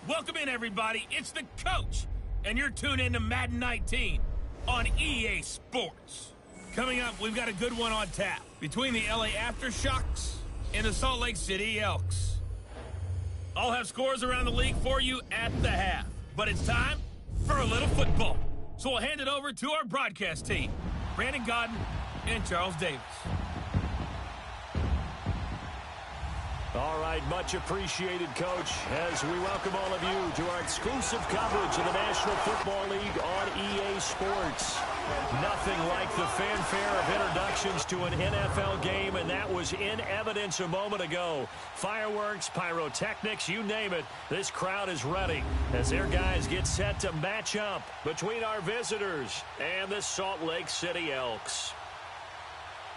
Welcome in, everybody. It's the coach, and you're tuned in to Madden 19 on EA Sports. Coming up, we've got a good one on tap between the LA Aftershocks and the Salt Lake City Elks. I'll have scores around the league for you at the half, but it's time for a little football. So we'll hand it over to our broadcast team, Brandon Godden and Charles Davis. All right, much appreciated, Coach, as we welcome all of you to our exclusive coverage of the National Football League on EA Sports. Nothing like the fanfare of introductions to an NFL game, and that was in evidence a moment ago. Fireworks, pyrotechnics, you name it, this crowd is ready as their guys get set to match up between our visitors and the Salt Lake City Elks.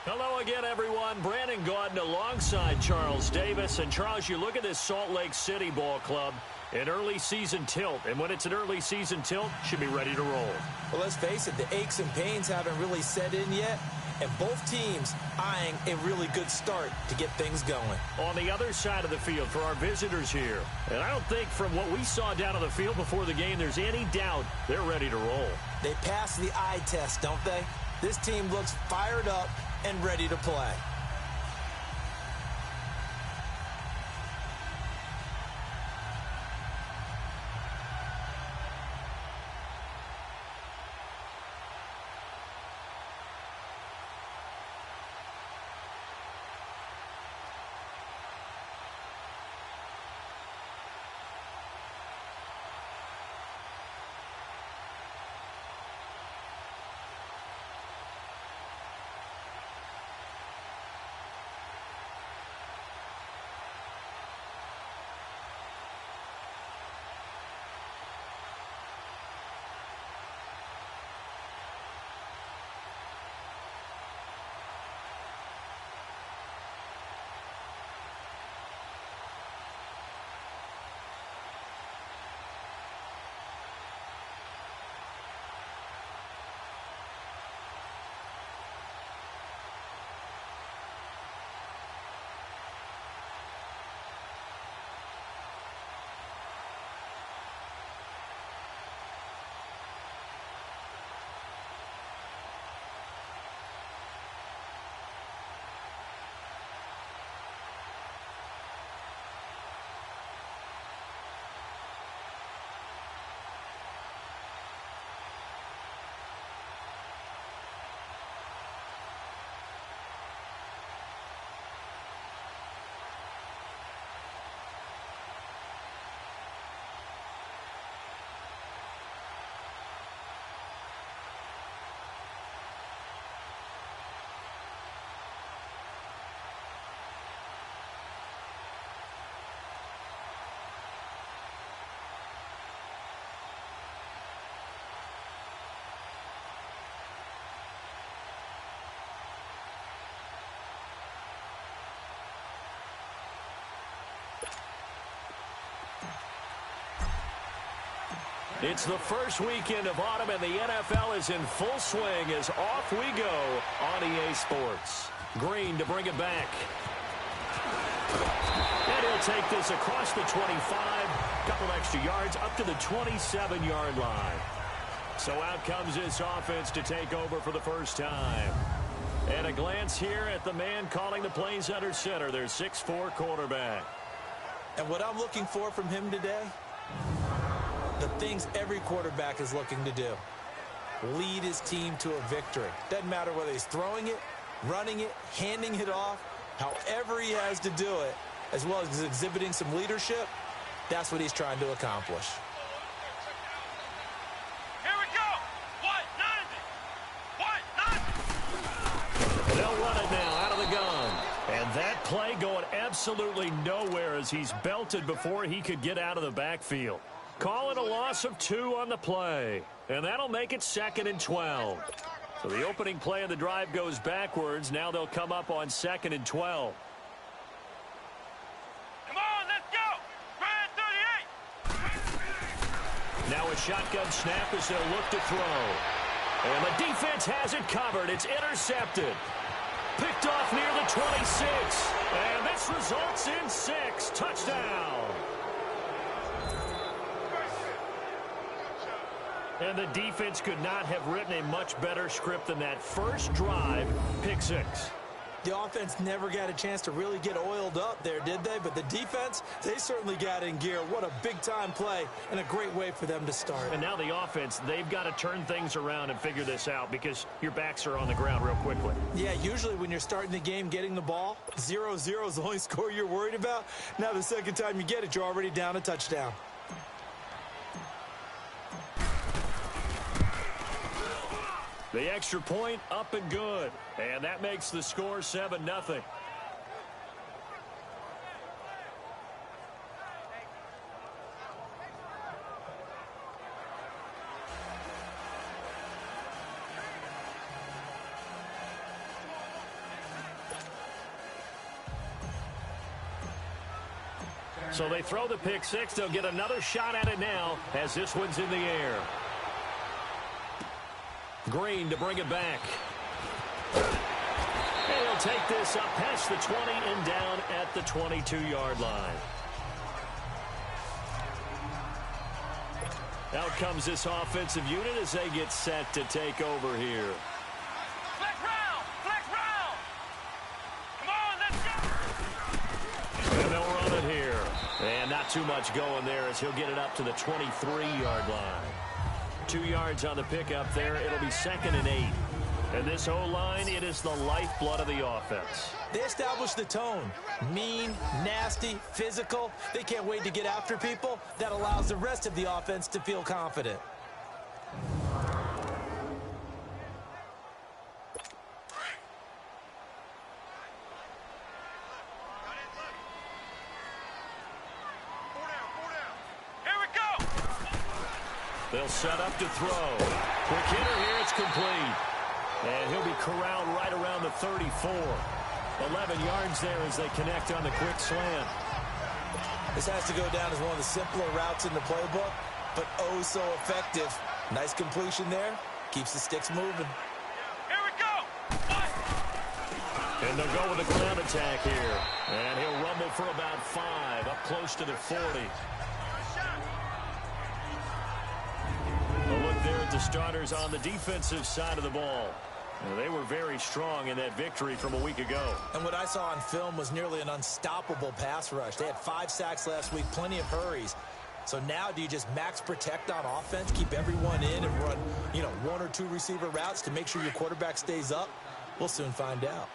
Hello again, everyone. Brandon Godden alongside Charles Davis. And, Charles, you look at this Salt Lake City ball club, an early season tilt. And when it's an early season tilt, should be ready to roll. Well, let's face it, the aches and pains haven't really set in yet. And both teams eyeing a really good start to get things going. On the other side of the field for our visitors here. And I don't think from what we saw down on the field before the game, there's any doubt they're ready to roll. They passed the eye test, don't they? This team looks fired up and ready to play. It's the first weekend of autumn, and the NFL is in full swing as off we go on EA Sports. Green to bring it back. And he'll take this across the 25, couple extra yards up to the 27-yard line. So out comes this offense to take over for the first time. And a glance here at the man calling the plays under center, their 6'4" quarterback. And what I'm looking for from him today, the things every quarterback is looking to do. Lead his team to a victory. Doesn't matter whether he's throwing it, running it, handing it off, however he has to do it, as well as exhibiting some leadership, that's what he's trying to accomplish. Here we go. 1-90. They'll run it now out of the gun. And that play going absolutely nowhere as he's belted before he could get out of the backfield. Call it a loss of 2 on the play. And that'll make it 2nd and 12. So the opening play of the drive goes backwards. Now they'll come up on 2nd and 12. Come on, let's go. Brand 38. Now a shotgun snap as they'll look to throw. And the defense has it covered. It's intercepted. Picked off near the 26. And this results in 6. Touchdown. And the defense could not have written a much better script than that. First drive, pick six. The offense never got a chance to really get oiled up there, did they? But the defense, they certainly got in gear. What a big-time play and a great way for them to start. And now the offense, they've got to turn things around and figure this out because your backs are on the ground real quickly. Yeah, usually when you're starting the game getting the ball, 0-0 is the only score you're worried about. Now the second time you get it, you're already down a touchdown. The extra point up and good. And that makes the score 7-0. So they throw the pick six. They'll get another shot at it now as this one's in the air. Green to bring it back. And he'll take this up past the 20 and down at the 22-yard line. Out comes this offensive unit as they get set to take over here. Flex round! Flex round! Come on, let's go! And they'll run it here. And not too much going there as he'll get it up to the 23-yard line. 2 yards on the pickup there. It'll be 2nd and 8. And this O-line, it is the lifeblood of the offense. They established the tone. Mean, nasty, physical. They can't wait to get after people. That allows the rest of the offense to feel confident. They'll set up to throw. Quick hitter here, it's complete. And he'll be corralled right around the 34. 11 yards there as they connect on the quick slant. This has to go down as one of the simpler routes in the playbook, but oh so effective. Nice completion there. Keeps the sticks moving. Here we go! And they'll go with the ground attack here. And he'll rumble for about 5, up close to the 40. A look there at the starters on the defensive side of the ball. They were very strong in that victory from a week ago. And what I saw on film was nearly an unstoppable pass rush. They had 5 sacks last week, plenty of hurries. So now do you just max protect on offense, keep everyone in and run, 1 or 2 receiver routes to make sure your quarterback stays up? We'll soon find out.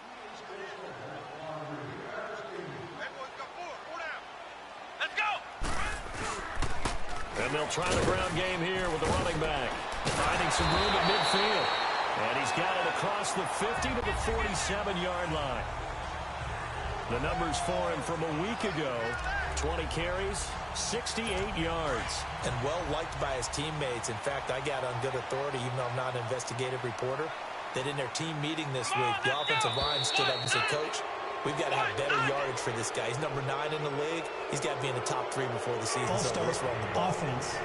Let's go! And they'll try the ground game here with the running back. Finding some room at midfield. And he's got it across the 50 to the 47-yard line. The numbers for him from a week ago, 20 carries, 68 yards. And well-liked by his teammates. In fact, I got on good authority, even though I'm not an investigative reporter, that in their team meeting this week, the offensive line stood up and said, Coach, we've got to have better yardage for this guy. He's number 9 in the league. He's got to be in the top 3 before the season's over. Let's run the ball. Offense.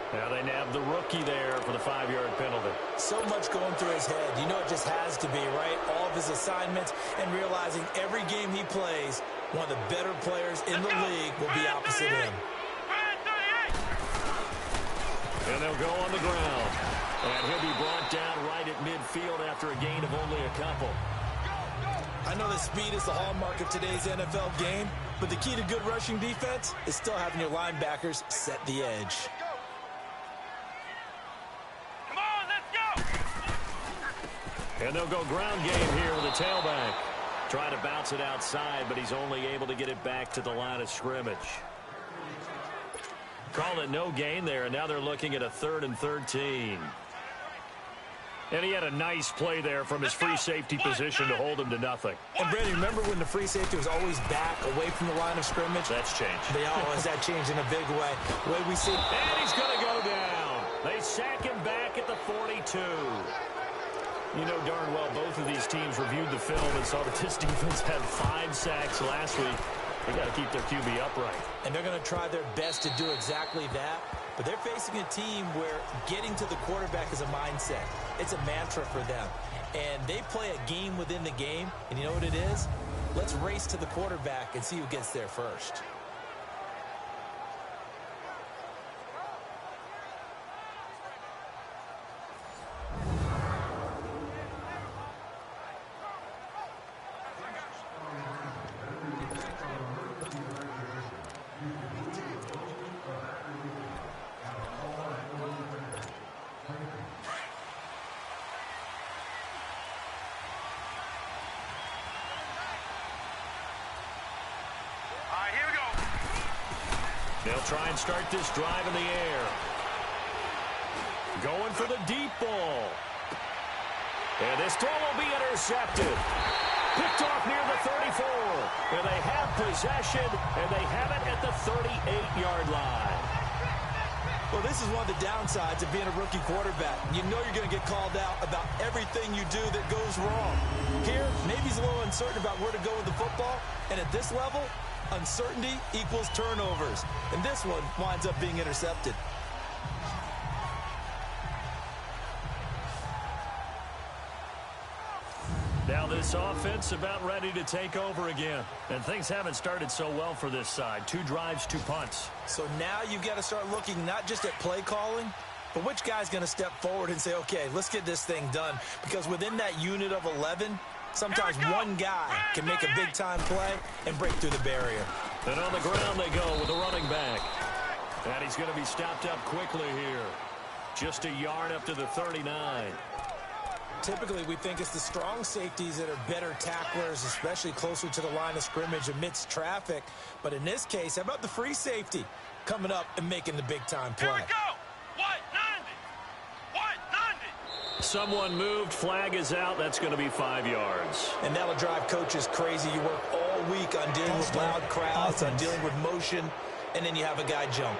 Now they nab the rookie there for the 5-yard penalty. So much going through his head. It just has to be, right? All of his assignments and realizing every game he plays, one of the better players in the league will be opposite him. And they'll go on the ground. And he'll be brought down right at midfield after a gain of only a couple. I know that speed is the hallmark of today's NFL game, but the key to good rushing defense is still having your linebackers set the edge. And they'll go ground game here with a tailback. Trying to bounce it outside, but he's only able to get it back to the line of scrimmage. Call it no gain there, and now they're looking at a 3rd and 13. And he had a nice play there from his free safety position to hold him to nothing. And, Brandon, remember when the free safety was always back, away from the line of scrimmage? That's changed. They always that changed in a big way. The way we see. And he's going to go down. They sack him back at the 42. You know darn well both of these teams reviewed the film and saw that this defense had 5 sacks last week. They got to keep their QB upright. And they're going to try their best to do exactly that. But they're facing a team where getting to the quarterback is a mindset. It's a mantra for them. And they play a game within the game. And you know what it is? Let's race to the quarterback and see who gets there first. They'll try and start this drive in the air. Going for the deep ball. And this throw will be intercepted. Picked off near the 34. And they have possession, and they have it at the 38-yard line. Well, this is one of the downsides of being a rookie quarterback. You know you're going to get called out about everything you do that goes wrong. Here, maybe he's a little uncertain about where to go with the football. And at this level, uncertainty equals turnovers. And this one winds up being intercepted. Now this offense about ready to take over again. And things haven't started so well for this side. 2 drives, 2 punts. So now you've got to start looking not just at play calling, but which guy's going to step forward and say, okay, let's get this thing done. Because within that unit of 11, sometimes one guy can make a big-time play and break through the barrier. And on the ground they go with the running back. And he's going to be stopped up quickly here. Just a yard up to the 39. Typically, we think it's the strong safeties that are better tacklers, especially closer to the line of scrimmage amidst traffic. But in this case, how about the free safety coming up and making the big-time play? Here we go! White 90! Someone moved. Flag is out. That's going to be 5 yards. And that'll drive coaches crazy. You work all week on dealing with loud crowds, on dealing with motion, and then you have a guy jump.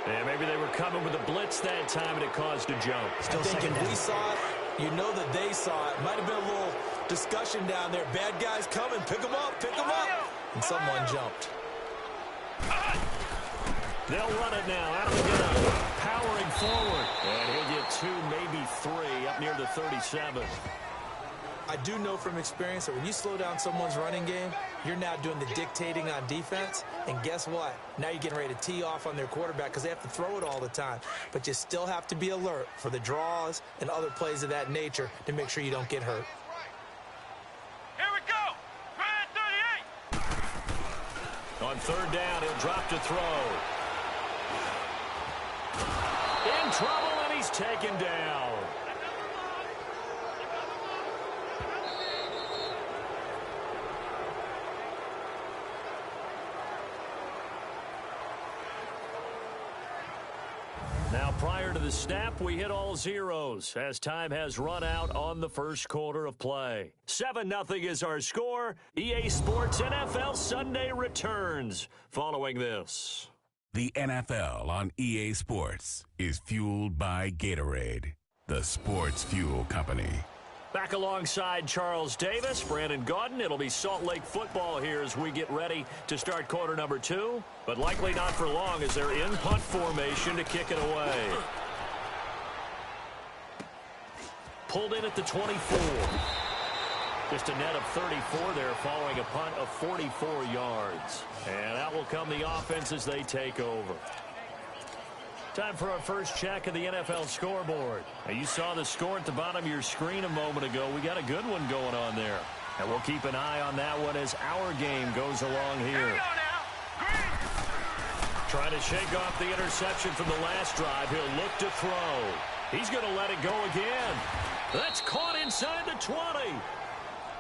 Yeah, maybe they were coming with a blitz that time, and it caused a jump. I think if we saw it, you know that they saw it. Might have been a little discussion down there. Bad guys coming. Pick them up. Pick them up. And someone jumped. They'll run it now. Out of the gun. Powering forward. And he'll get 2, maybe 3 up near the 37. I do know from experience that when you slow down someone's running game, you're now doing the dictating on defense. And guess what? Now you're getting ready to tee off on their quarterback because they have to throw it all the time. But you still have to be alert for the draws and other plays of that nature to make sure you don't get hurt. Here we go! Right at 38! On 3rd down, he'll drop to throw. In trouble, and he's taken down. Now, prior to the snap, we hit all zeros as time has run out on the first quarter of play. 7-0 is our score. EA Sports NFL Sunday returns following this. The NFL on EA Sports is fueled by Gatorade, the sports fuel company. Back alongside Charles Davis, Brandon Gaudin. It'll be Salt Lake football here as we get ready to start quarter number 2, but likely not for long as they're in punt formation to kick it away. Pulled in at the 24. Just a net of 34 there following a punt of 44 yards. And out will come the offense as they take over. Time for our first check of the NFL scoreboard. Now, you saw the score at the bottom of your screen a moment ago. We got a good one going on there. And we'll keep an eye on that one as our game goes along here. Trying to shake off the interception from the last drive. He'll look to throw. He's going to let it go again. That's caught inside the 20.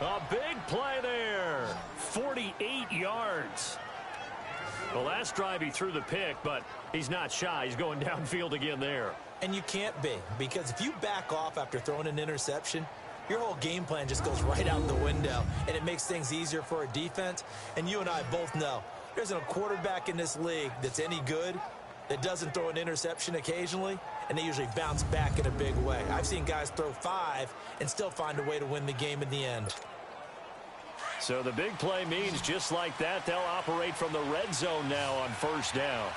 A big play there. 48 yards. The last drive he threw the pick, but he's not shy. He's going downfield again there. And you can't be, because if you back off after throwing an interception, your whole game plan just goes right out the window, and it makes things easier for a defense. And you and I both know there isn't a quarterback in this league that's any good that doesn't throw an interception occasionally, and they usually bounce back in a big way. I've seen guys throw 5 and still find a way to win the game in the end. So the big play means just like that, they'll operate from the red zone now on first down.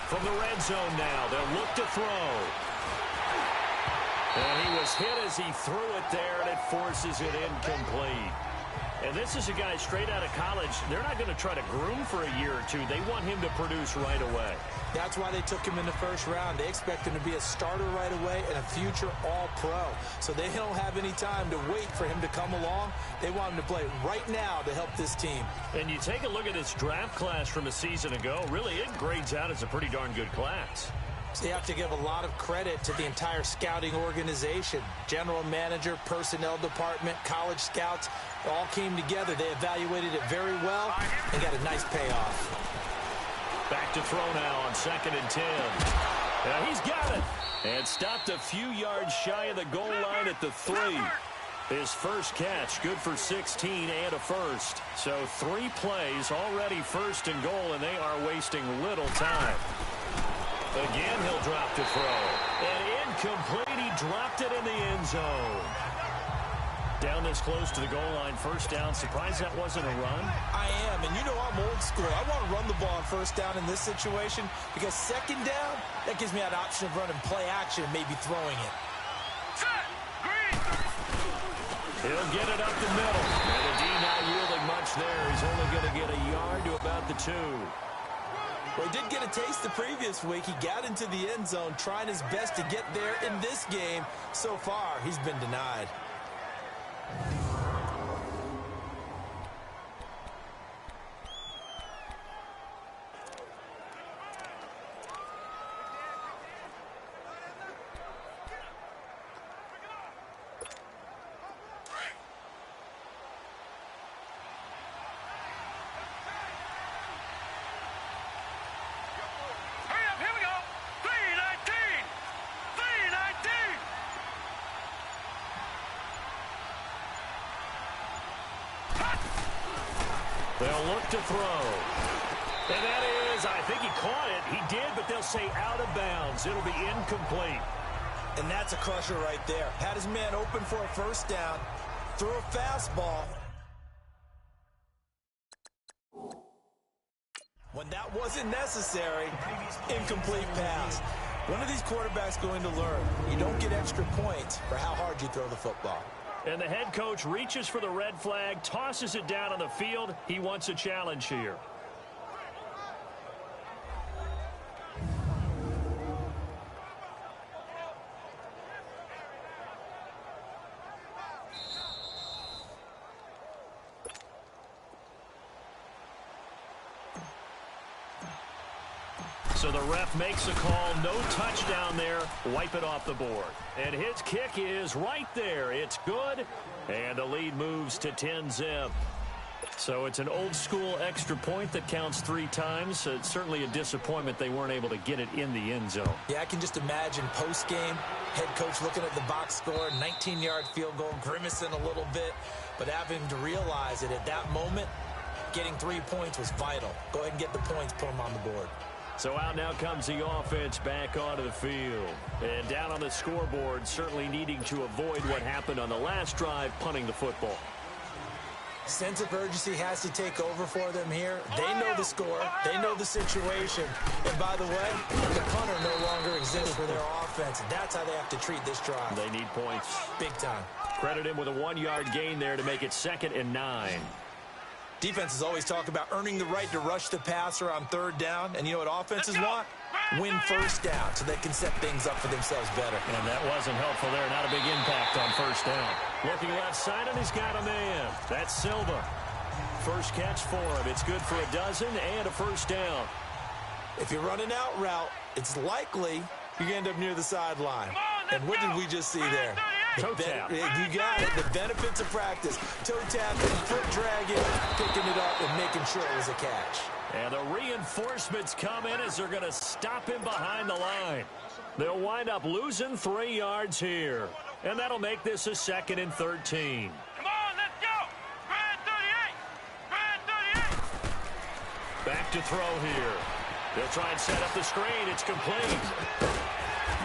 From the red zone now, they'll look to throw. And he was hit as he threw it there, and it forces it incomplete. And this is a guy straight out of college. They're not going to try to groom for a year or 2. They want him to produce right away. That's why they took him in the first round. They expect him to be a starter right away and a future all-pro. So they don't have any time to wait for him to come along. They want him to play right now to help this team. And you take a look at this draft class from a season ago. Really, it grades out as a pretty darn good class. So you have to give a lot of credit to the entire scouting organization. General manager, personnel department, college scouts. It all came together. They evaluated it very well and got a nice payoff. Back to throw now on 2nd and 10. He's got it. And stopped a few yards shy of the goal line at the 3. His first catch, good for 16 and a first. So 3 plays, already 1st and goal, and they are wasting little time. Again, he'll drop to throw. And incomplete. He dropped it in the end zone. Down this close to the goal line, 1st down. Surprised that wasn't a run? I am, and you know I'm old school. I want to run the ball on 1st down in this situation because 2nd down, that gives me that option of running play action and maybe throwing it. He'll get it up the middle. And the D not yielding much there. He's only going to get a yard to about the 2. Well, he did get a taste the previous week. He got into the end zone, trying his best to get there in this game. So far, he's been denied. They'll look to throw. And that is, I think he caught it. He did, but they'll say out of bounds. It'll be incomplete. And that's a crusher right there. Had his man open for a 1st down. Threw a fastball. When that wasn't necessary, incomplete pass. When are these quarterbacks going to learn? You don't get extra points for how hard you throw the football. And the head coach reaches for the red flag, tosses it down on the field. He wants a challenge here. So the ref makes a call, no touchdown there, wipe it off the board. And his kick is right there. It's good, and the lead moves to 10-zip. So it's an old-school extra point that counts 3 times. It's certainly a disappointment they weren't able to get it in the end zone. Yeah, I can just imagine post-game, head coach looking at the box score, 19-yard field goal, grimacing a little bit, but having to realize that at that moment, getting 3 points was vital. Go ahead and get the points, put them on the board. So out now comes the offense back onto the field. And down on the scoreboard, certainly needing to avoid what happened on the last drive, punting the football. Sense of urgency has to take over for them here. They know the score. They know the situation. And by the way, the punter no longer exists for their offense. That's how they have to treat this drive. They need points. Big time. Credit him with a 1-yard gain there to make it 2nd and 9. Defenses always talk about earning the right to rush the passer on 3rd down. And you know what offenses want? Win 1st down so they can set things up for themselves better. And that wasn't helpful there. Not a big impact on 1st down. Looking left side, and he's got a man. That's Silva. First catch for him. It's good for a dozen and a 1st down. If you're running out route, it's likely you're going to end up near the sideline. And what did we just see there? Toe tap. You got it. The benefits of practice. Toe tapping, foot dragging, picking it up, and making sure it was a catch. And the reinforcements come in as they're going to stop him behind the line. They'll wind up losing 3 yards here. And that'll make this a 2nd and 13. Come on, let's go! Grand 38! Grand 38! Back to throw here. They'll try and set up the screen. It's complete.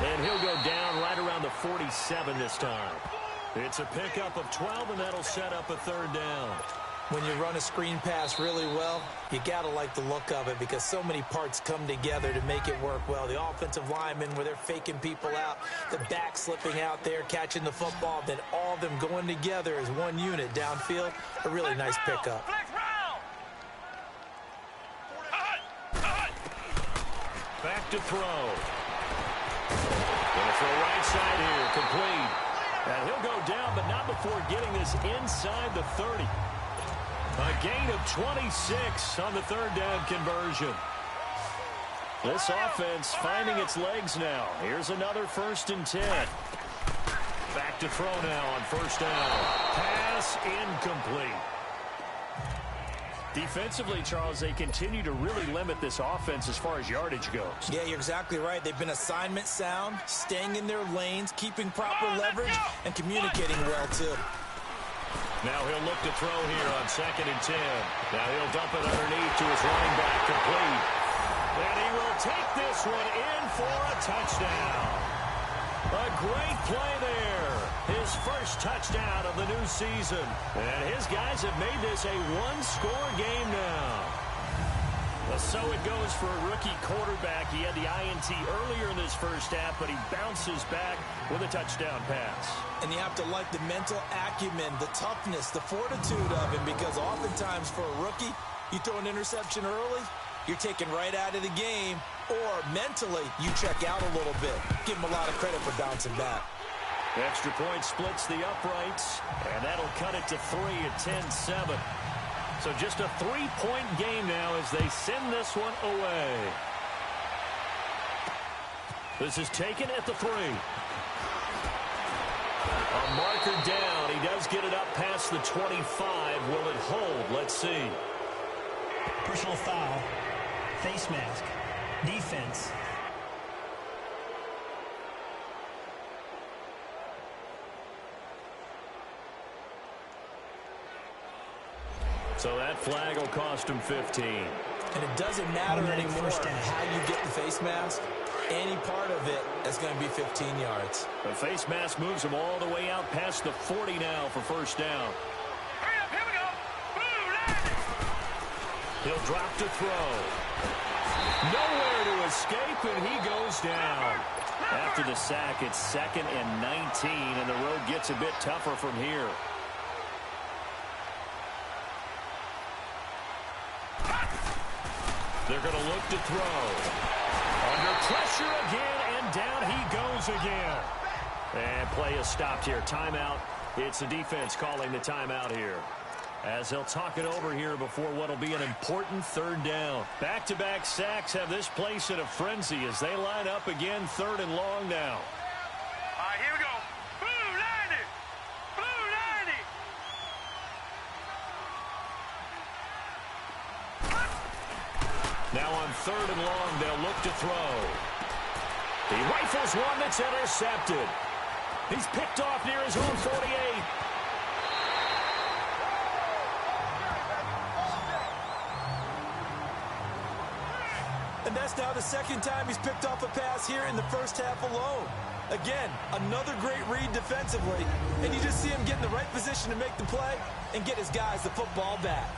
And he'll go down right around the 47 this time. It's a pickup of 12, and that'll set up a 3rd down. When you run a screen pass really well, you got to like the look of it because so many parts come together to make it work well. The offensive linemen, where they're faking people out, the back slipping out there, catching the football, then all of them going together as one unit downfield. A really nice pickup. Back to throw. Going for a right side here, complete. And he'll go down, but not before getting this inside the 30. A gain of 26 on the 3rd down conversion. This offense finding its legs now. Here's another 1st and 10. Back to throw now on first down. Pass incomplete. Defensively, Charles, they continue to really limit this offense as far as yardage goes. Yeah, you're exactly right. They've been assignment sound, staying in their lanes, keeping proper leverage, and communicating well, too. Now he'll look to throw here on 2nd and 10. Now he'll dump it underneath to his running back, complete. And he will take this one in for a touchdown. A great play there. His first touchdown of the new season. And his guys have made this a one-score game now. So it goes for a rookie quarterback. He had the INT earlier in this first half, but he bounces back with a touchdown pass. And you have to like the mental acumen, the toughness, the fortitude of him, because oftentimes for a rookie, you throw an interception early, you're taken right out of the game, or mentally, you check out a little bit. Give him a lot of credit for bouncing back. Extra point splits the uprights, and that'll cut it to 3 at 10-7. So just a 3-point game now as they send this one away. This is taken at the 3. A marker down. He does get it up past the 25. Will it hold? Let's see. Personal foul. Face mask. Defense. So that flag will cost him 15. And it doesn't matter anymore how you get the face mask. Any part of it is going to be 15 yards. The face mask moves him all the way out past the 40 now for first down. Hurry up, here we go. Boom, landed. He'll drop to throw. Nowhere to escape, and he goes down. After the sack, it's 2nd and 19, and the road gets a bit tougher from here. They're going to look to throw. Under pressure again, and down he goes again. And play is stopped here. Timeout. It's the defense calling the timeout here, as they'll talk it over here before what will be an important 3rd down. Back-to-back sacks have this place in a frenzy as they line up again 3rd and long now. All right, here we go. Boom, landed. Boom, landed. Now on 3rd and long, they'll look to throw. He rifles one that's intercepted. He's picked off near his own 48. And that's now the 2nd time he's picked off a pass here in the first half alone. Again, another great read defensively. And you just see him get in the right position to make the play and get his guys the football back.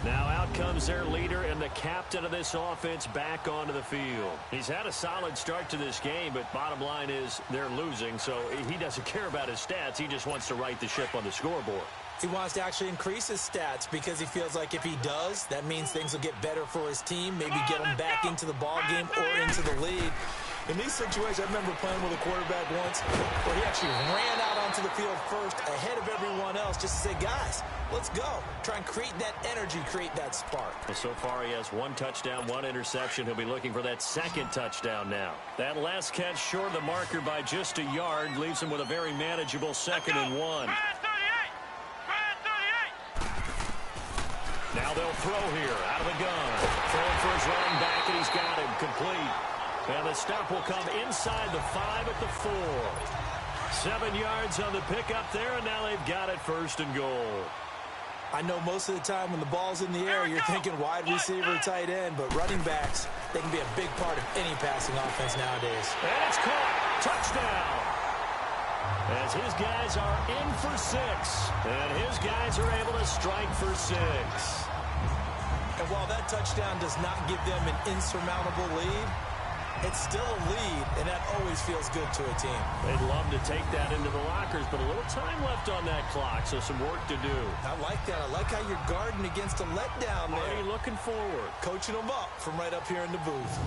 Now out comes their leader and the captain of this offense back onto the field. He's had a solid start to this game, but bottom line is they're losing, so he doesn't care about his stats. He just wants to right the ship on the scoreboard. He wants to actually increase his stats because he feels like if he does, that means things will get better for his team, maybe get him back into the ball game or into the lead. In these situations, I remember playing with a quarterback once where he actually ran out onto the field first ahead of everyone else just to say, guys, let's go. Try and create that energy, create that spark. Well, so far he has 1 touchdown, 1 interception. He'll be looking for that 2nd touchdown now. That last catch short of the marker by just a yard leaves him with a very manageable 2nd and 1. Now they'll throw here out of the gun. Throwing for his running back, and he's got him complete. And the stop will come inside the 5 at the 4. 7 yards on the pickup there, and now they've got it 1st and goal. I know most of the time when the ball's in the air, you're thinking wide receiver, tight end, but running backs, they can be a big part of any passing offense nowadays. And it's caught. Touchdown. As his guys are in for 6. And his guys are able to strike for 6. And while that touchdown does not give them an insurmountable lead, it's still a lead, and that always feels good to a team. They'd love to take that into the lockers, but a little time left on that clock, so some work to do. I like that. I like how you're guarding against a letdown there. Already looking forward. Coaching them up from right up here in the booth.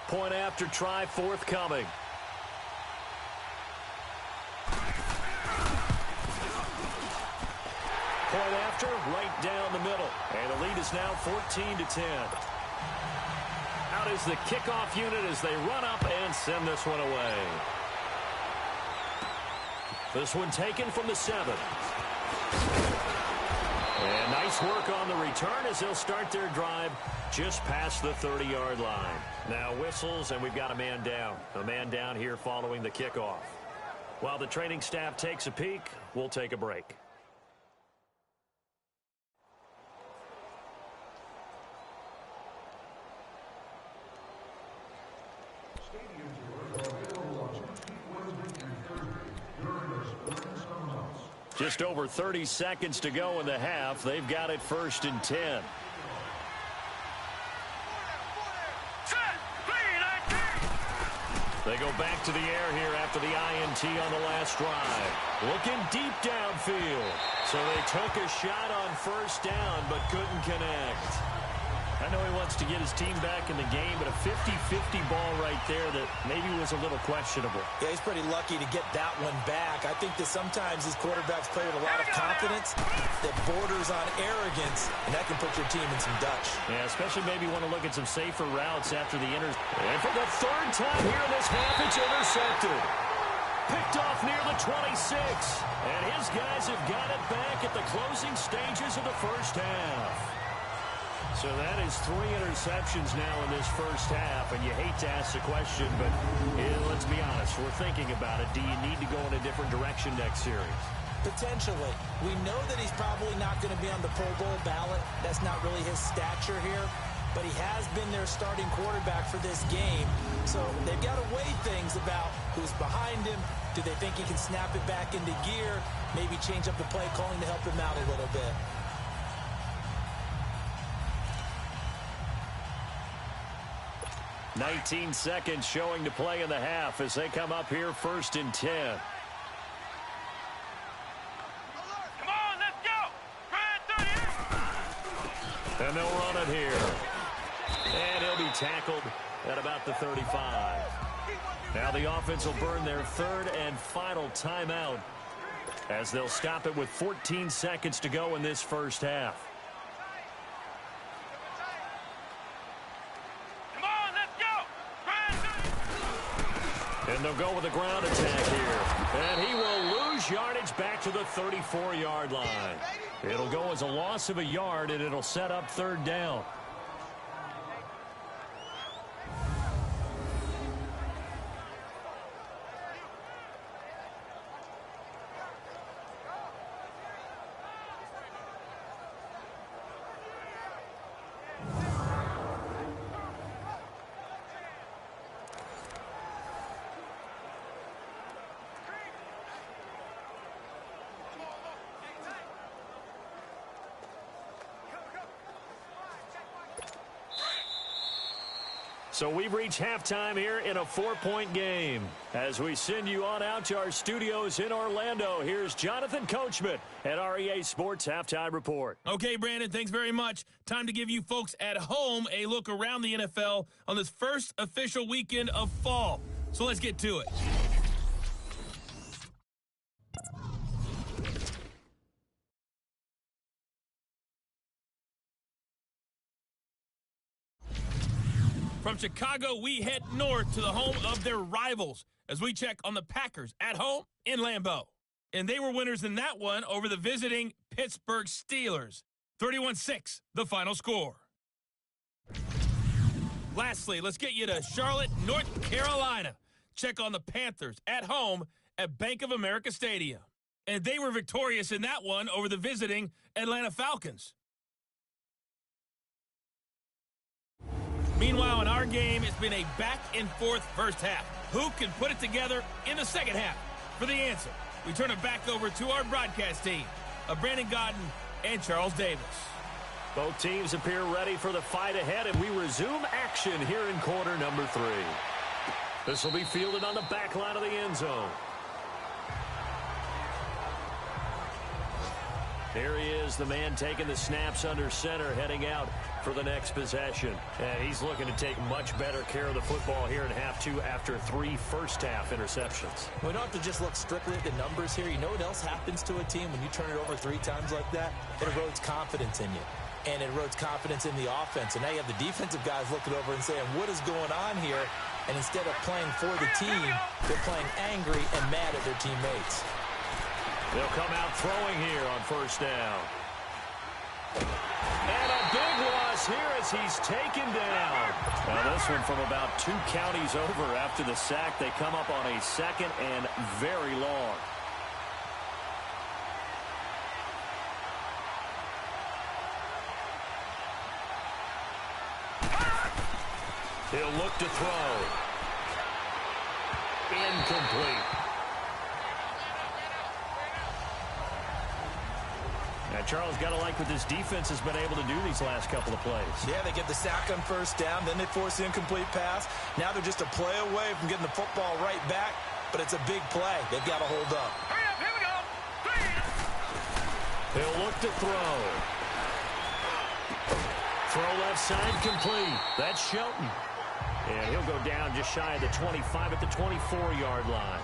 Point after try forthcoming. point after, right down the middle. And the lead is now 14-10. Out is the kickoff unit as they run up and send this one away. This one taken from the 7. And nice work on the return as they'll start their drive just past the 30-yard line. Now whistles, and we've got a man down. A man down here following the kickoff. While the training staff takes a peek, we'll take a break. Just over 30 seconds to go in the half. They've got it 1st and 10. They go back to the air here after the INT on the last drive. Looking deep downfield. So they took a shot on 1st down but couldn't connect. I know he wants to get his team back in the game, but a 50-50 ball right there that maybe was a little questionable. Yeah, he's pretty lucky to get that one back. I think that sometimes these quarterbacks play with a lot of confidence that borders on arrogance, and that can put your team in some Dutch. Yeah, especially maybe want to look at some safer routes after the And for the 3rd time here in this half, it's intercepted. Picked off near the 26. And his guys have got it back at the closing stages of the first half. So that is 3 interceptions now in this first half, and you hate to ask the question, but let's be honest, we're thinking about it. Do you need to go in a different direction next series? Potentially. We know that he's probably not going to be on the Pro Bowl ballot. That's not really his stature here, but he has been their starting quarterback for this game. So they've got to weigh things about who's behind him. Do they think he can snap it back into gear? Maybe change up the play calling to help him out a little bit. 19 seconds showing to play in the half as they come up here 1st and 10. Come on, let's go! And they'll run it here. And he'll be tackled at about the 35. Now the offense will burn their 3rd and final timeout as they'll stop it with 14 seconds to go in this first half. And they'll go with a ground attack here. And he will lose yardage back to the 34-yard line. It'll go as a loss of a yard, and it'll set up 3rd down. So we've reached halftime here in a 4-point game. As we send you on out to our studios in Orlando, here's Jonathan Coachman at our EA Sports Halftime Report. Okay, Brandon, thanks very much. Time to give you folks at home a look around the NFL on this first official weekend of fall. So let's get to it. From Chicago, we head north to the home of their rivals as we check on the Packers at home in Lambeau. And they were winners in that one over the visiting Pittsburgh Steelers. 31-6, the final score. Lastly, let's get you to Charlotte, North Carolina. Check on the Panthers at home at Bank of America Stadium. And they were victorious in that one over the visiting Atlanta Falcons. Meanwhile, in our game, it's been a back-and-forth first half. Who can put it together in the second half? For the answer, we turn it back over to our broadcast team of Brandon Godden and Charles Davis. Both teams appear ready for the fight ahead, and we resume action here in quarter number 3. This will be fielded on the back line of the end zone. Here he is, the man taking the snaps under center, heading out for the next possession. And he's looking to take much better care of the football here in half two after 3 first-half interceptions. We don't have to just look strictly at the numbers here. You know what else happens to a team when you turn it over 3 times like that? It erodes confidence in you. And it erodes confidence in the offense. And now you have the defensive guys looking over and saying, what is going on here? And instead of playing for the team, they're playing angry and mad at their teammates. They'll come out throwing here on first down. And a big loss here as he's taken down. Now this one from about 2 counties over after the sack. They come up on a 2nd and very long. He'll look to throw. Incomplete. Now, Charles, got to like what this defense has been able to do these last couple of plays. Yeah, they get the sack on first down, then they force the incomplete pass. Now they're just a play away from getting the football right back, but it's a big play. They've got to hold up. Hurry up, here we go. 3. He'll look to throw. Throw left side complete. That's Shelton. And he'll go down just shy of the 25 at the 24-yard line.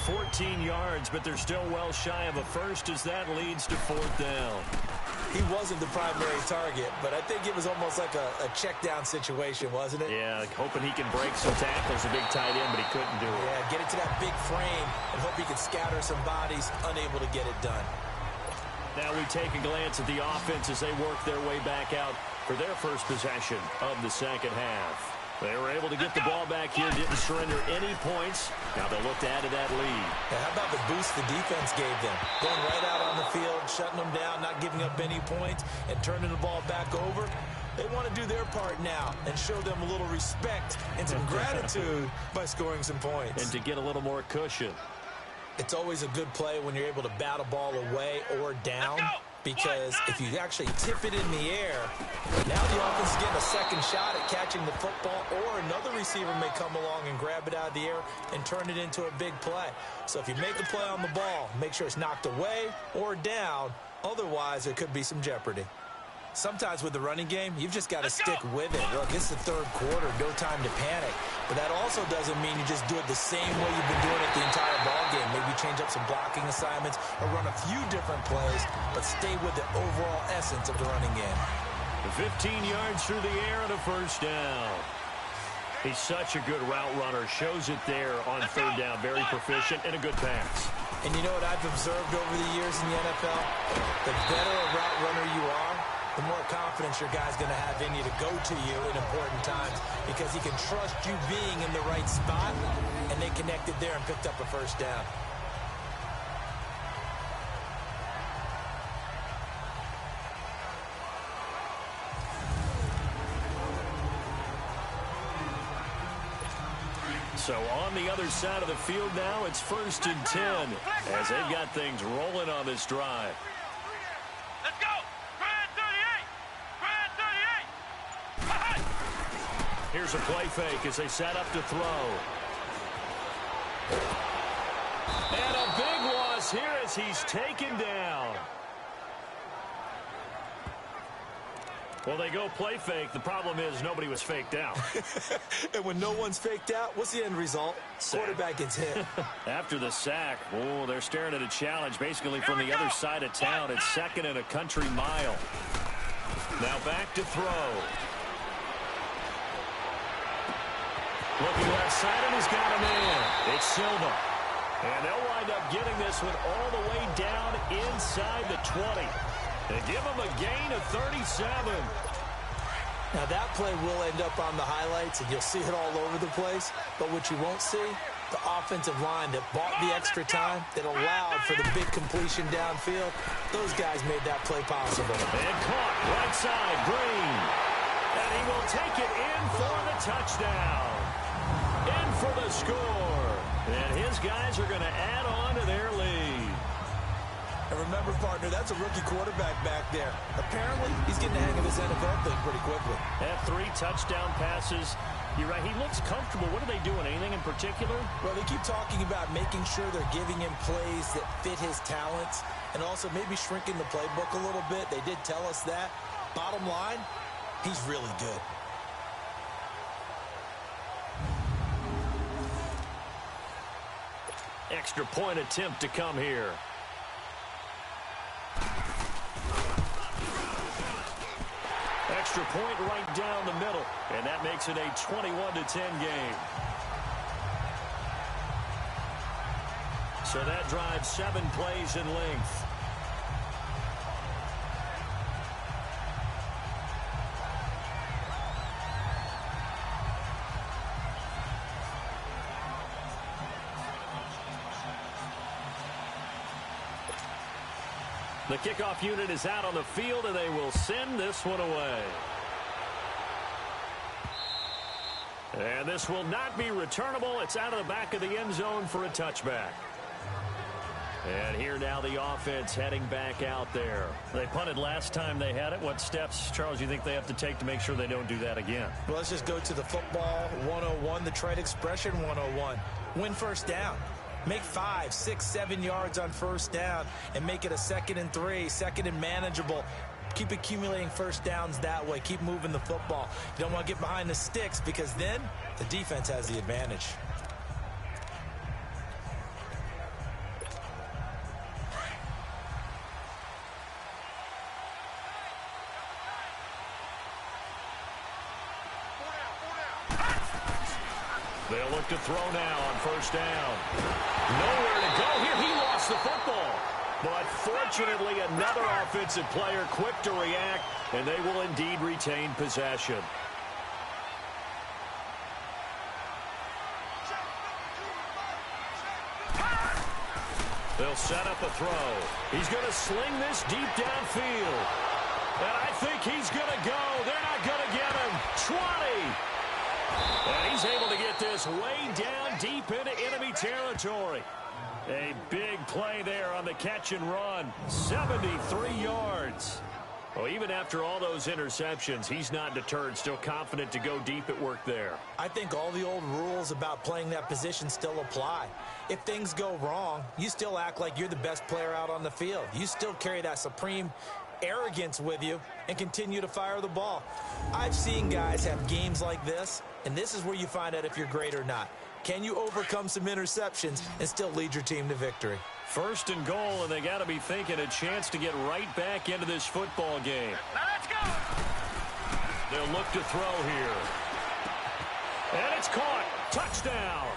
14 yards, but they're still well shy of a first as that leads to 4th down. He wasn't the primary target, but I think it was almost like a check down situation, wasn't it? Yeah, hoping he can break some tackles, a big tight end, but he couldn't do it. Yeah, get it to that big frame and hope he can scatter some bodies, unable to get it done. Now we take a glance at the offense as they work their way back out for their first possession of the second half. They were able to get the ball back here, didn't surrender any points. Now they'll look to add to that lead. Yeah, how about the boost the defense gave them? Going right out on the field, shutting them down, not giving up any points, and turning the ball back over. They want to do their part now and show them a little respect and some gratitude by scoring some points. And to get a little more cushion. It's always a good play when you're able to bat a ball away or down, because if you actually tip it in the air, now the offense is getting a second shot at catching the football, or another receiver may come along and grab it out of the air and turn it into a big play. So if you make a play on the ball, make sure it's knocked away or down. Otherwise, there could be some jeopardy. Sometimes with the running game, you've just got to stick with it. Look, it's the 3rd quarter, no time to panic. But that also doesn't mean you just do it the same way you've been doing it the entire ball game. Maybe change up some blocking assignments or run a few different plays, but stay with the overall essence of the running game. 15 yards through the air and a first down. He's such a good route runner. Shows it there on 3rd down. Very proficient and a good pass. And you know what I've observed over the years in the NFL? The better a route runner you are, the more confidence your guy's going to have in you to go to you in important times, because he can trust you being in the right spot, and they connected there and picked up a first down. So on the other side of the field now, it's 1st and 10 as they've got things rolling on this drive. Let's go. Grand 38. Grand 38. Here's a play fake as they set up to throw. And a big loss here as he's taken down. Well, they go play fake. The problem is nobody was faked out. And when no one's faked out, what's the end result? Sack. Quarterback gets hit. After the sack, oh, they're staring at a challenge basically from the other side of town. It's 2nd and a country mile. Now back to throw. Looking left side, and he's got a man. It's Silva. And they'll wind up getting this one all the way down inside the 20. They give him a gain of 37. Now that play will end up on the highlights, and you'll see it all over the place. But what you won't see, the offensive line that bought the extra time, that allowed for the big completion downfield, those guys made that play possible. And caught right side, Green. And he will take it in for the touchdown. In for the score. And his guys are going to add on to their lead. And remember, partner, that's a rookie quarterback back there. Apparently, he's getting the hang of his NFL thing pretty quickly. Had 3 touchdown passes You're right. He looks comfortable. What are they doing? Anything in particular? Well, they keep talking about making sure they're giving him plays that fit his talents and also maybe shrinking the playbook a little bit. They did tell us that. Bottom line, he's really good. Extra point attempt to come here. Extra point right down the middle, and that makes it a 21-10 game. So that drives 7 plays in length. The kickoff unit is out on the field, and they will send this one away. And this will not be returnable. It's out of the back of the end zone for a touchback. And here now the offense heading back out there. They punted last time they had it. What steps, Charles, you think they have to take to make sure they don't do that again? Well, let's just go to the football 101, the trade expression 101. Win first down. Make 5, 6, 7 yards on first down and make it a 2nd and 3, 2nd and manageable. Keep accumulating first downs that way. Keep moving the football. You don't want to get behind the sticks because then the defense has the advantage. They'll look to throw now on first down. Nowhere to go here. He lost the football. But fortunately, another offensive player quick to react, and they will indeed retain possession. They'll set up a throw. He's going to sling this deep downfield. And I think he's going to go. They're not going to get him. 20. And he's able to get this way down deep into enemy territory. A big play there on the catch and run. 73 yards. Well, even after all those interceptions, he's not deterred, still confident to go deep at work there. I think all the old rules about playing that position still apply. If things go wrong, you still act like you're the best player out on the field. You still carry that supreme arrogance with you and continue to fire the ball. I've seen guys have games like this, and this is where you find out if you're great or not. Can you overcome some interceptions and still lead your team to victory? First and goal, and they got to be thinking a chance to get right back into this football game. Now let's go. They'll look to throw here. And it's caught. Touchdown.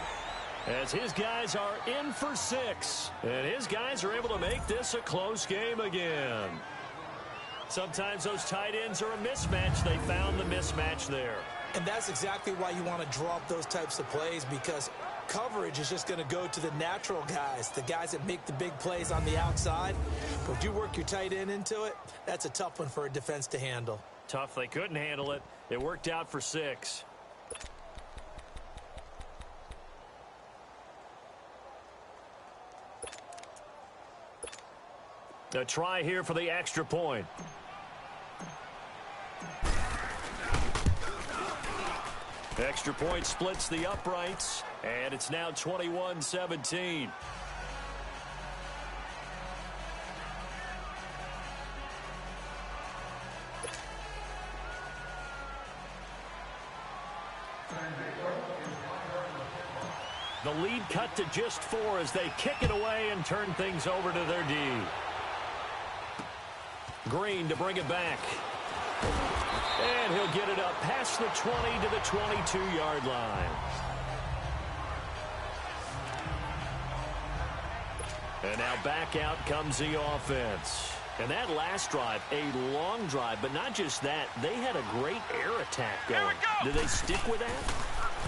As his guys are in for 6. And his guys are able to make this a close game again. Sometimes those tight ends are a mismatch. They found the mismatch there. And that's exactly why you want to draw up those types of plays, because coverage is just going to go to the natural guys, the guys that make the big plays on the outside. But if you work your tight end into it, that's a tough one for a defense to handle. Tough. They couldn't handle it. It worked out for 6. A try here for the extra point. Extra point splits the uprights, and it's now 21-17. The lead cut to just 4 as they kick it away and turn things over to their D. Green to bring it back. And he'll get it up past the 20 to the 22-yard line. And now back out comes the offense. And that last drive, a long drive, but not just that. They had a great air attack going. Did they stick with that?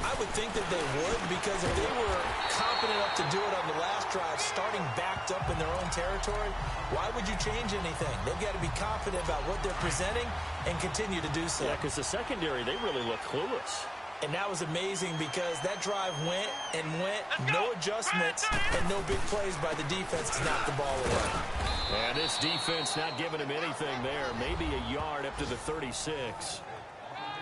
I would think that they would, because if they were confident enough to do it on the last drive, starting backed up in their own territory, why would you change anything? They've got to be confident about what they're presenting and continue to do so. Yeah, because the secondary, they really look clueless. And that was amazing because that drive went and went, no adjustments, and no big plays by the defense to knock the ball away. And this defense not giving him anything there, maybe a yard up to the 36.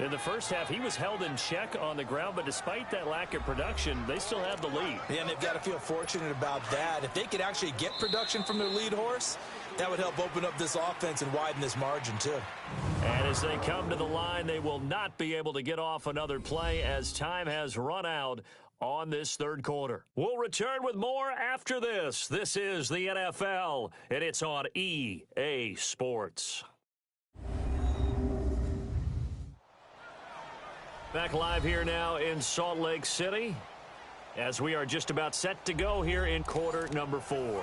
In the first half, he was held in check on the ground, but despite that lack of production, they still have the lead. Yeah, and they've got to feel fortunate about that. If they could actually get production from their lead horse, that would help open up this offense and widen this margin, too. And as they come to the line, they will not be able to get off another play as time has run out on this third quarter. We'll return with more after this. This is the NFL, and it's on EA Sports. Back live here now in Salt Lake City as we are just about set to go here in quarter number 4. Come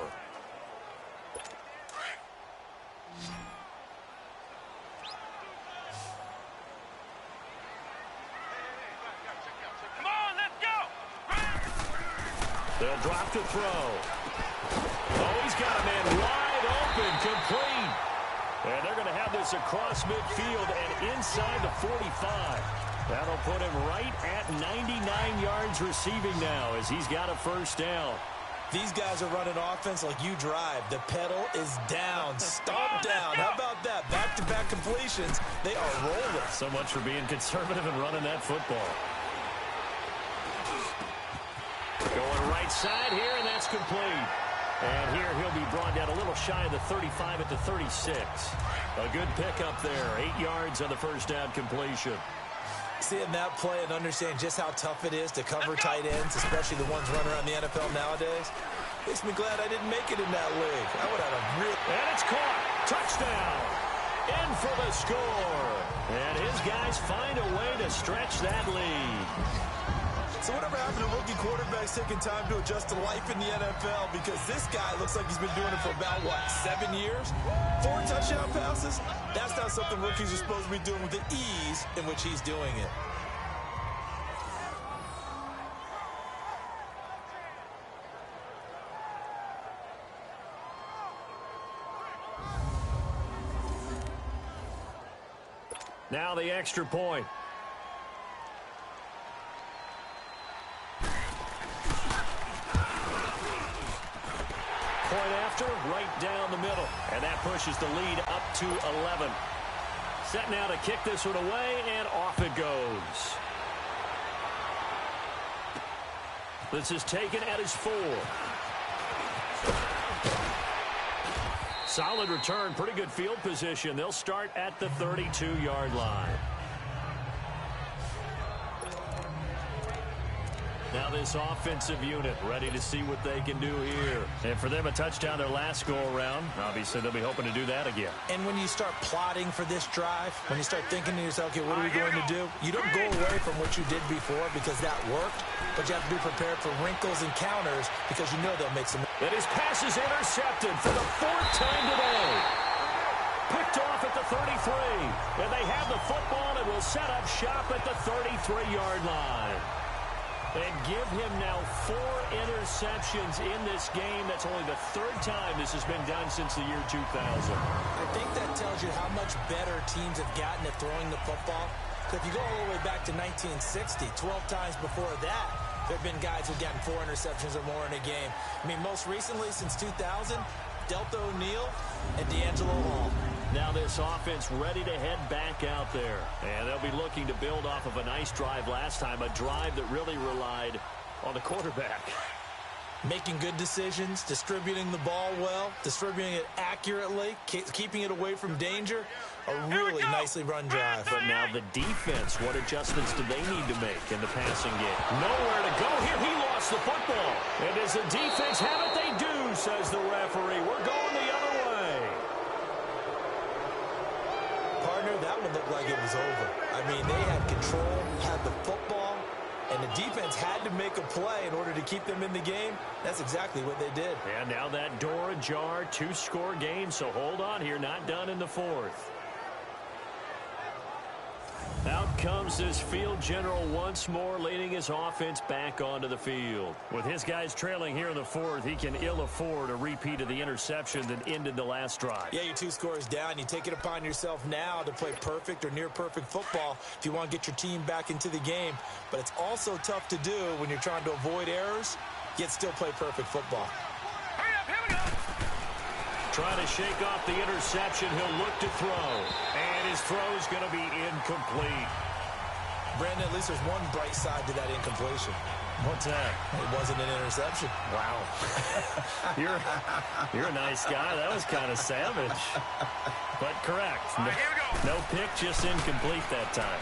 on, let's go! They'll drop to throw. Oh, he's got a man wide open, complete. And they're going to have this across midfield and inside the 45. That'll put him right at 99 yards receiving now as he's got a first down. These guys are running offense like you drive. The pedal is down, stomp down. How about that? Back-to-back completions. They are rolling. So much for being conservative and running that football. Going right side here, and that's complete. And here he'll be brought down a little shy of the 35 at the 36. A good pickup there. 8 yards on the first down completion. Seeing that play and understand just how tough it is to cover tight ends, especially the ones running around the NFL nowadays, makes me glad I didn't make it in that league. I would have a real... And it's caught. Touchdown. In for the score. And his guys find a way to stretch that lead. So whatever happened to rookie quarterbacks taking time to adjust to life in the NFL? Because this guy looks like he's been doing it for about, 7 years? 4 touchdown passes? That's not something rookies are supposed to be doing with the ease in which he's doing it. Now the extra point. Point after, right down the middle. And that pushes the lead up to 11. Set now to kick this one away, and off it goes. This is taken at his 4. Solid return, pretty good field position. They'll start at the 32-yard line. Now this offensive unit ready to see what they can do here. And for them, a touchdown their last go-around. Obviously, they'll be hoping to do that again. And when you start plotting for this drive, when you start thinking to yourself, okay, what are we going to do? You don't go away from what you did before because that worked, but you have to be prepared for wrinkles and counters because you know they'll make some... And his pass is intercepted for the 4th time today. Picked off at the 33. And they have the football and will set up shop at the 33-yard line. And give him now 4 interceptions in this game. That's only the 3rd time this has been done since the year 2000. I think that tells you how much better teams have gotten at throwing the football. Because if you go all the way back to 1960, 12 times before that, there have been guys who've gotten 4 interceptions or more in a game. I mean, most recently, since 2000, Delta O'Neal and D'Angelo Hall. Now this offense ready to head back out there. And they'll be looking to build off of a nice drive last time, a drive that really relied on the quarterback. Making good decisions, distributing the ball well, distributing it accurately, keeping it away from danger. A really nicely run drive. But now the defense, what adjustments do they need to make in the passing game? Nowhere to go here. He lost the football. And does the defense have it? They do, says the referee. We're going the other way. Partner, that one looked like it was over. I mean, they had control, had the football, and the defense had to make a play in order to keep them in the game. That's exactly what they did. And now that door ajar, 2-score game, so hold on here, not done in the 4th. Out comes this field general once more, leading his offense back onto the field. With his guys trailing here in the 4th, he can ill afford a repeat of the interception that ended the last drive. Yeah, you're 2 scores down. You take it upon yourself now to play perfect or near-perfect football if you want to get your team back into the game. But it's also tough to do when you're trying to avoid errors, yet still play perfect football. Hurry up, here we go. Trying to shake off the interception. He'll look to throw. And his throw is going to be incomplete. Brandon, at least there's one bright side to that incompletion. What's that? It wasn't an interception. Wow. You're a nice guy. That was kind of savage. But correct. All right, here we go. No pick, just incomplete that time.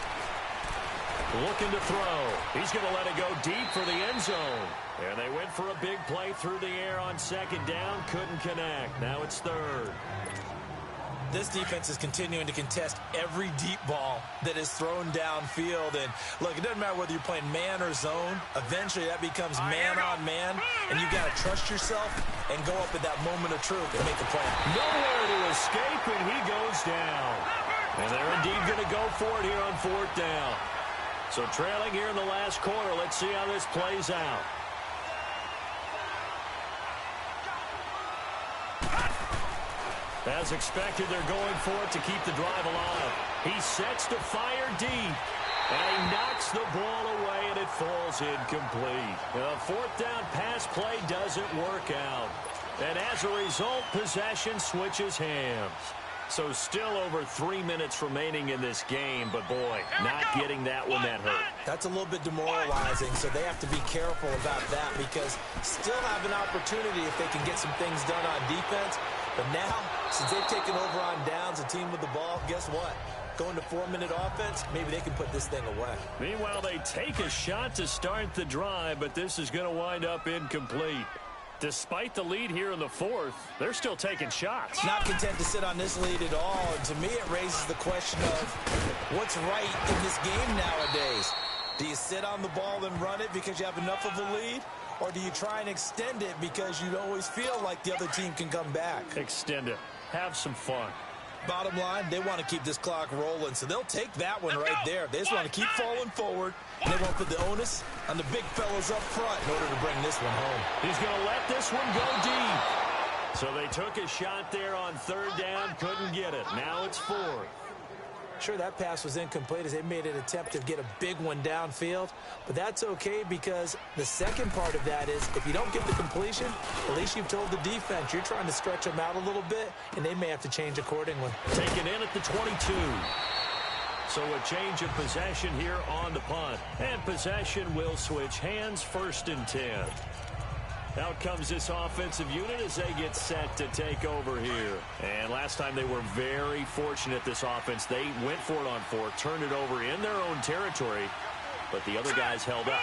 Looking to throw. He's going to let it go deep for the end zone. And they went for a big play through the air on second down. Couldn't connect. Now it's third. This defense is continuing to contest every deep ball that is thrown downfield. And, look, it doesn't matter whether you're playing man or zone. Eventually, that becomes man on man. And you got to trust yourself and go up at that moment of truth and make the play. Nowhere to escape, and he goes down. And they're indeed going to go for it here on fourth down. So trailing here in the last quarter. Let's see how this plays out. As expected, they're going for it to keep the drive alive. He sets to fire deep. And he knocks the ball away, and it falls incomplete. The fourth down pass play doesn't work out. And as a result, possession switches hands. So still over 3 minutes remaining in this game, but boy, not getting that one that hurt. That's a little bit demoralizing, so they have to be careful about that because still have an opportunity if they can get some things done on defense. But now, since they've taken over on downs, a team with the ball, guess what? Going to 4-minute offense, maybe they can put this thing away. Meanwhile, they take a shot to start the drive, but this is going to wind up incomplete. Despite the lead here in the fourth, they're still taking shots. Not content to sit on this lead at all. And to me, it raises the question of what's right in this game nowadays. Do you sit on the ball and run it because you have enough of a lead? Or do you try and extend it because you always feel like the other team can come back? Extend it. Have some fun. Bottom line, they want to keep this clock rolling, so they'll take that one right there. They just want to keep falling forward, and they won't put the onus on the big fellas up front in order to bring this one home. He's going to let this one go deep. So they took a shot there on third down, couldn't get it. Now it's fourth. Sure, that pass was incomplete as they made an attempt to get a big one downfield, but that's okay because the second part of that is if you don't get the completion, at least you've told the defense you're trying to stretch them out a little bit, and they may have to change accordingly. Taken in at the 22. So a change of possession here on the punt, and possession will switch hands, 1st and 10. Out comes this offensive unit as they get set to take over here. And last time they were very fortunate, this offense. They went for it on 4, turned it over in their own territory, but the other guys held up.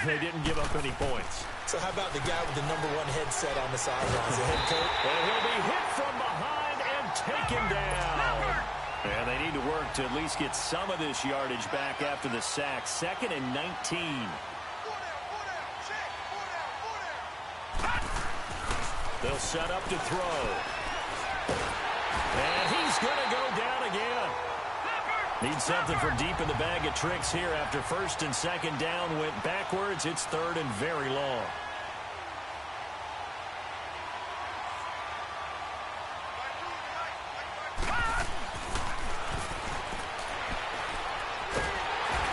They didn't give up any points. So how about the guy with the #1 headset on the sidelines, the head coach? And he'll be hit from behind and taken down. And they need to work to at least get some of this yardage back after the sack. 2nd and 19. They'll set up to throw. And he's going to go down again. Need something from deep in the bag of tricks here after 1st and 2nd down went backwards. It's 3rd and very long.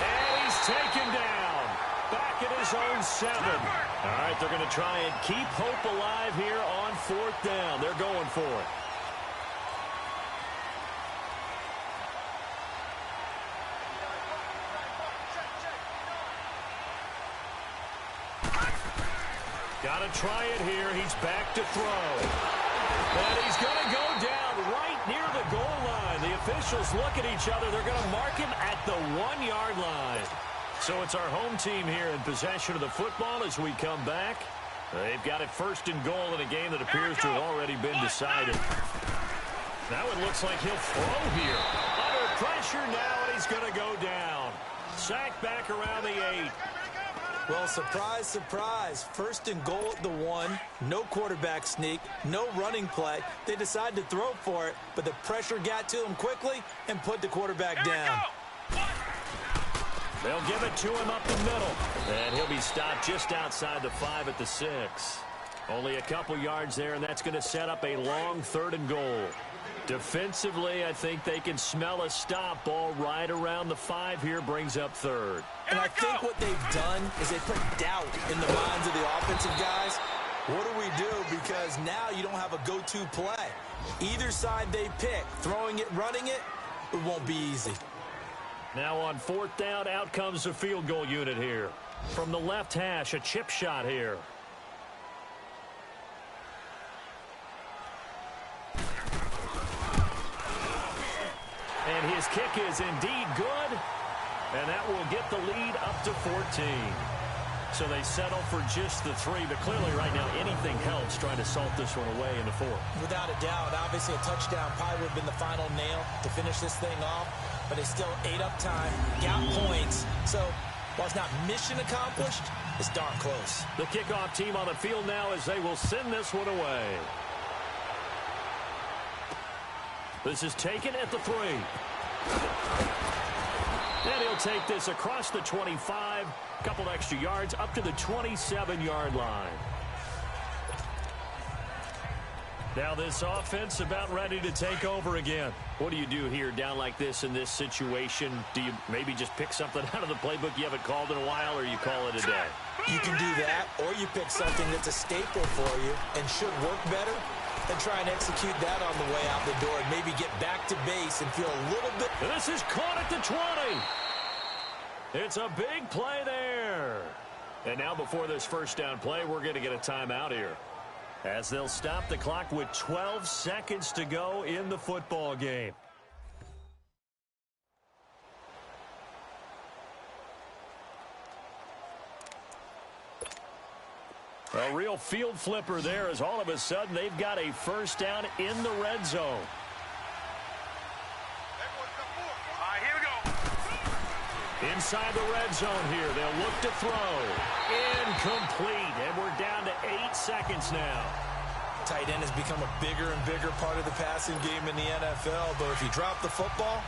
And he's taken down. Back at his own 7. All right, they're going to try and keep hope alive here on 4th down. They're going for it. Got to try it here. He's back to throw. And he's going to go down right near the goal line. The officials look at each other. They're going to mark him at the 1-yard line. So it's our home team here in possession of the football as we come back. They've got it 1st and goal in a game that appears to have already been decided. Now it looks like he'll throw here. Under pressure now, and he's going to go down. Sacked back around the 8. Well, surprise, surprise. 1st and goal at the 1. No quarterback sneak. No running play. They decide to throw for it, but the pressure got to him quickly and put the quarterback down. They'll give it to him up the middle. And he'll be stopped just outside the 5 at the 6. Only a couple yards there, and that's going to set up a long 3rd and goal. Defensively, I think they can smell a stop. Ball right around the 5 here, brings up 3rd. And I think what they've done is they put doubt in the minds of the offensive guys. What do we do? Because now you don't have a go-to play. Either side they pick, throwing it, running it, it won't be easy. Now on 4th down, out comes the field goal unit here. From the left hash, a chip shot here. And his kick is indeed good. And that will get the lead up to 14. So they settle for just the 3. But clearly right now anything helps trying to salt this one away in the 4th. Without a doubt, obviously a touchdown probably would have been the final nail to finish this thing off. But they still ate up time, got points. So while it's not mission accomplished, it's darn close. The kickoff team on the field now as they will send this one away. This is taken at the 3. And he'll take this across the 25, a couple extra yards up to the 27-yard line. Now this offense about ready to take over again. What do you do here down like this in this situation? Do you maybe just pick something out of the playbook you haven't called in a while, or you call it a day? You can do that, or you pick something that's a staple for you and should work better, and try and execute that on the way out the door and maybe get back to base and feel a little bit. This is caught at the 20. It's a big play there. And now before this first down play, we're going to get a timeout here, as they'll stop the clock with 12 seconds to go in the football game. A real field flipper there, as all of a sudden they've got a first down in the red zone. All right, here we go. Inside the red zone here, they'll look to throw. Incomplete, and we're down to 8 seconds now. Tight end has become a bigger and bigger part of the passing game in the NFL, but if you drop the football,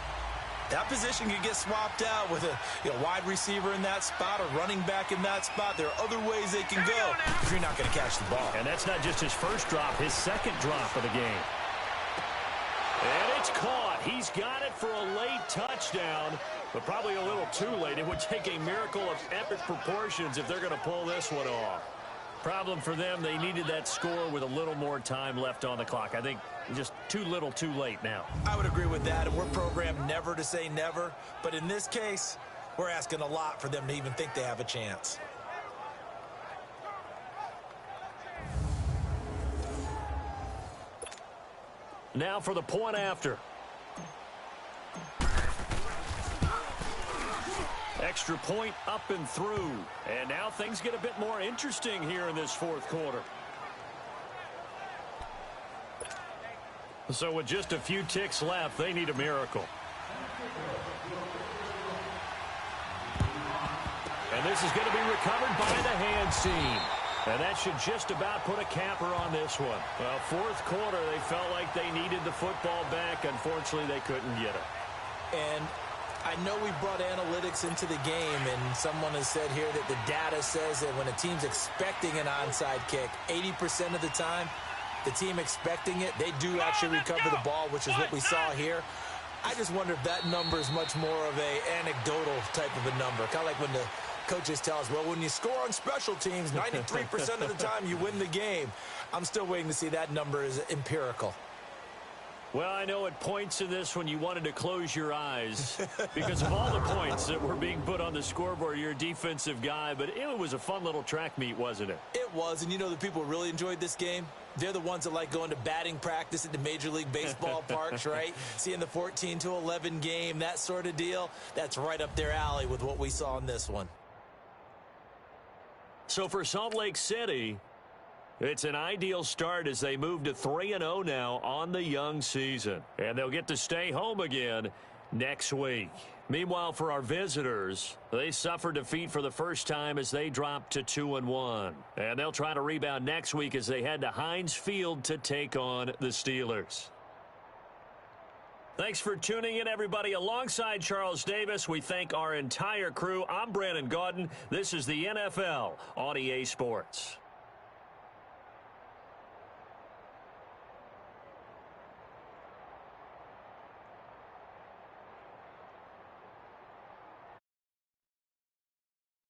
that position can get swapped out with a wide receiver in that spot, a running back in that spot. There are other ways they can go if you're not going to catch the ball. And that's not just his first drop, his second drop of the game. And it's caught. He's got it for a late touchdown, but probably a little too late. It would take a miracle of epic proportions if they're going to pull this one off. Problem for them, they needed that score with a little more time left on the clock. I think just too little too late now. I would agree with that, and we're programmed never to say never. But in this case, we're asking a lot for them to even think they have a chance. Now for the point after. Extra point up and through. And now things get a bit more interesting here in this 4th quarter. So with just a few ticks left, they need a miracle. And this is going to be recovered by the hands team. And that should just about put a capper on this one. Well, 4th quarter, they felt like they needed the football back. Unfortunately, they couldn't get it. And I know we brought analytics into the game, and someone has said here that the data says that when a team's expecting an onside kick, 80% of the time, the team expecting it, they do actually recover the ball, which is what we saw here. I just wonder if that number is much more of a anecdotal type of a number. Kind of like when the coaches tell us, well, when you score on special teams, 93% of the time you win the game. I'm still waiting to see that number is empirical. Well, I know at points in this when you wanted to close your eyes because of all the points that were being put on the scoreboard. You're a defensive guy, but it was a fun little track meet, wasn't it? It was, and you know the people who really enjoyed this game? They're the ones that like going to batting practice at the Major League Baseball parks, right? Seeing the 14-11 game, that sort of deal. That's right up their alley with what we saw in this one. So for Salt Lake City, it's an ideal start as they move to 3-0 now on the young season. And they'll get to stay home again next week. Meanwhile, for our visitors, they suffered defeat for the first time as they dropped to 2-1. And they'll try to rebound next week as they head to Heinz Field to take on the Steelers. Thanks for tuning in, everybody. Alongside Charles Davis, we thank our entire crew. I'm Brandon Gaudin. This is the NFL on EA Sports.